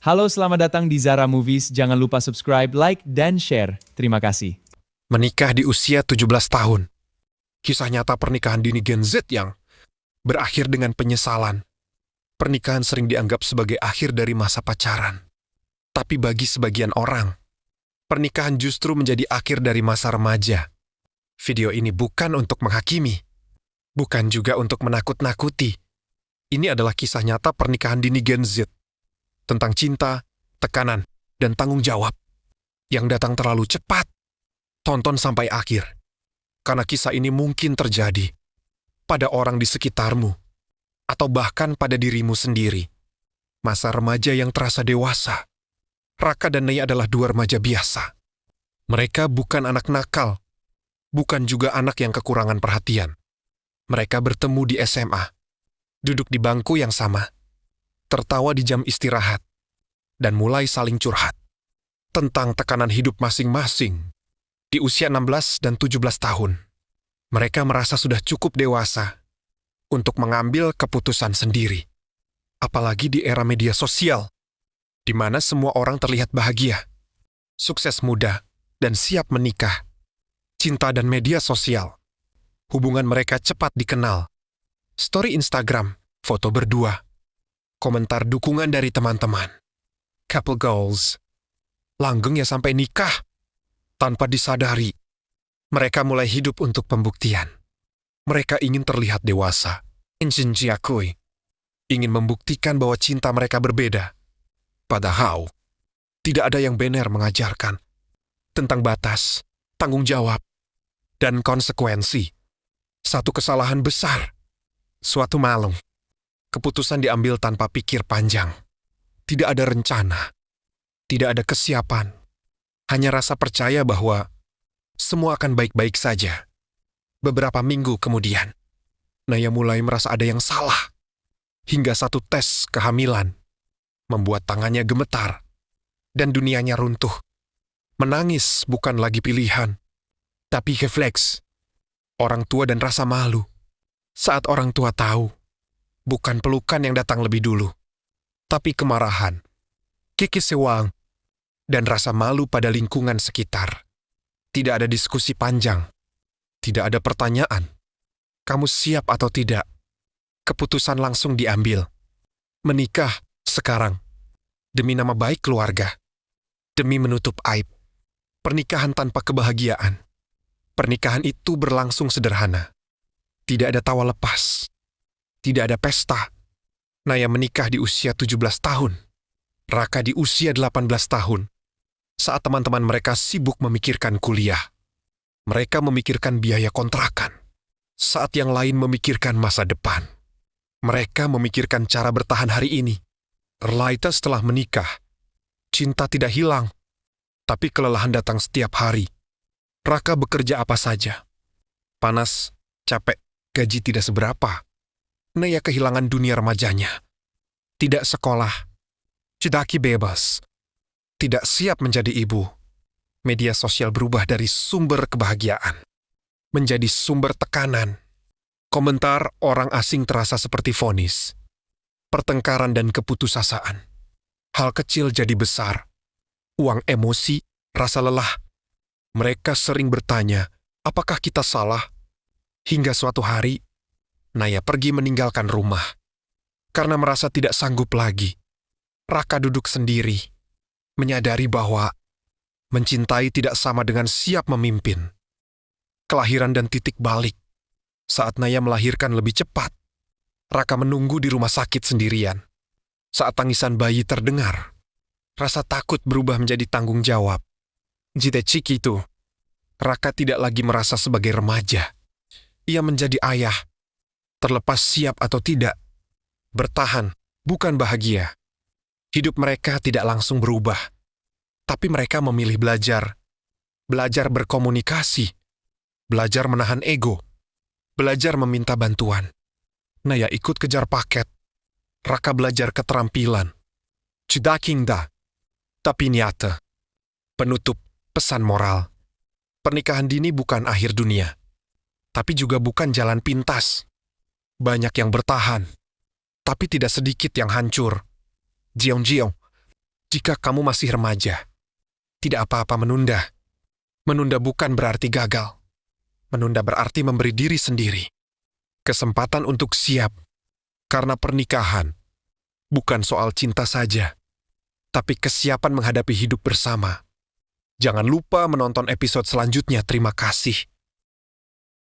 Halo, selamat datang di Zara Movies. Jangan lupa subscribe, like, dan share. Terima kasih. Menikah di usia 17 tahun. Kisah nyata pernikahan dini Gen Z yang berakhir dengan penyesalan. Pernikahan sering dianggap sebagai akhir dari masa pacaran. Tapi bagi sebagian orang, pernikahan justru menjadi akhir dari masa remaja. Video ini bukan untuk menghakimi, bukan juga untuk menakut-nakuti. Ini adalah kisah nyata pernikahan dini Gen Z. Tentang cinta, tekanan, dan tanggung jawab yang datang terlalu cepat. Tonton sampai akhir, karena kisah ini mungkin terjadi pada orang di sekitarmu, atau bahkan pada dirimu sendiri. Masa remaja yang terasa dewasa. Raka dan Naya adalah dua remaja biasa. Mereka bukan anak nakal, bukan juga anak yang kekurangan perhatian. Mereka bertemu di SMA, duduk di bangku yang sama, tertawa di jam istirahat, dan mulai saling curhat tentang tekanan hidup masing-masing. Di usia 16 dan 17 tahun, mereka merasa sudah cukup dewasa untuk mengambil keputusan sendiri. Apalagi di era media sosial, di mana semua orang terlihat bahagia, sukses muda, dan siap menikah. Cinta dan media sosial, hubungan mereka cepat dikenal. Story Instagram, foto berdua, komentar dukungan dari teman-teman. Couple goals. Langgeng ya sampai nikah. Tanpa disadari, mereka mulai hidup untuk pembuktian. Mereka ingin terlihat dewasa. Ingin membuktikan bahwa cinta mereka berbeda. Padahal, tidak ada yang benar mengajarkan tentang batas, tanggung jawab, dan konsekuensi. Satu kesalahan besar. Suatu malam, keputusan diambil tanpa pikir panjang. Tidak ada rencana. Tidak ada kesiapan. Hanya rasa percaya bahwa semua akan baik-baik saja. Beberapa minggu kemudian, Naya mulai merasa ada yang salah. Hingga satu tes kehamilan membuat tangannya gemetar dan dunianya runtuh. Menangis bukan lagi pilihan, tapi refleks. Orang tua dan rasa malu. Saat orang tua tahu, bukan pelukan yang datang lebih dulu, tapi kemarahan, kekecewaan, dan rasa malu pada lingkungan sekitar. Tidak ada diskusi panjang. Tidak ada pertanyaan. Kamu siap atau tidak? Keputusan langsung diambil. Menikah sekarang. Demi nama baik keluarga. Demi menutup aib. Pernikahan tanpa kebahagiaan. Pernikahan itu berlangsung sederhana. Tidak ada tawa lepas. Tidak ada pesta. Naya menikah di usia 17 tahun. Raka di usia 18 tahun. Saat teman-teman mereka sibuk memikirkan kuliah. Mereka memikirkan biaya kontrakan. Saat yang lain memikirkan masa depan. Mereka memikirkan cara bertahan hari ini. Laita setelah menikah. Cinta tidak hilang. Tapi kelelahan datang setiap hari. Raka bekerja apa saja. Panas, capek, gaji tidak seberapa. Naya kehilangan dunia remajanya. Tidak sekolah. Cidaki bebas. Tidak siap menjadi ibu. Media sosial berubah dari sumber kebahagiaan menjadi sumber tekanan. Komentar orang asing terasa seperti vonis. Pertengkaran dan keputusasaan. Hal kecil jadi besar. Uang emosi, rasa lelah. Mereka sering bertanya, apakah kita salah? Hingga suatu hari, Naya pergi meninggalkan rumah. Karena merasa tidak sanggup lagi. Raka duduk sendiri. Menyadari bahwa mencintai tidak sama dengan siap memimpin. Kelahiran dan titik balik. Saat Naya melahirkan lebih cepat, Raka menunggu di rumah sakit sendirian. Saat tangisan bayi terdengar, rasa takut berubah menjadi tanggung jawab. Jite Ciki itu, Raka tidak lagi merasa sebagai remaja. Ia menjadi ayah. Terlepas siap atau tidak, bertahan, bukan bahagia. Hidup mereka tidak langsung berubah. Tapi mereka memilih belajar. Belajar berkomunikasi. Belajar menahan ego. Belajar meminta bantuan. Naya ikut kejar paket. Raka belajar keterampilan. Cidakinda. Tapi nyata. Penutup pesan moral. Pernikahan dini bukan akhir dunia. Tapi juga bukan jalan pintas. Banyak yang bertahan. Tapi tidak sedikit yang hancur. Jiong-jiong. Jika kamu masih remaja, tidak apa-apa menunda. Menunda bukan berarti gagal. Menunda berarti memberi diri sendiri kesempatan untuk siap. Karena pernikahan bukan soal cinta saja, tapi kesiapan menghadapi hidup bersama. Jangan lupa menonton episode selanjutnya. Terima kasih.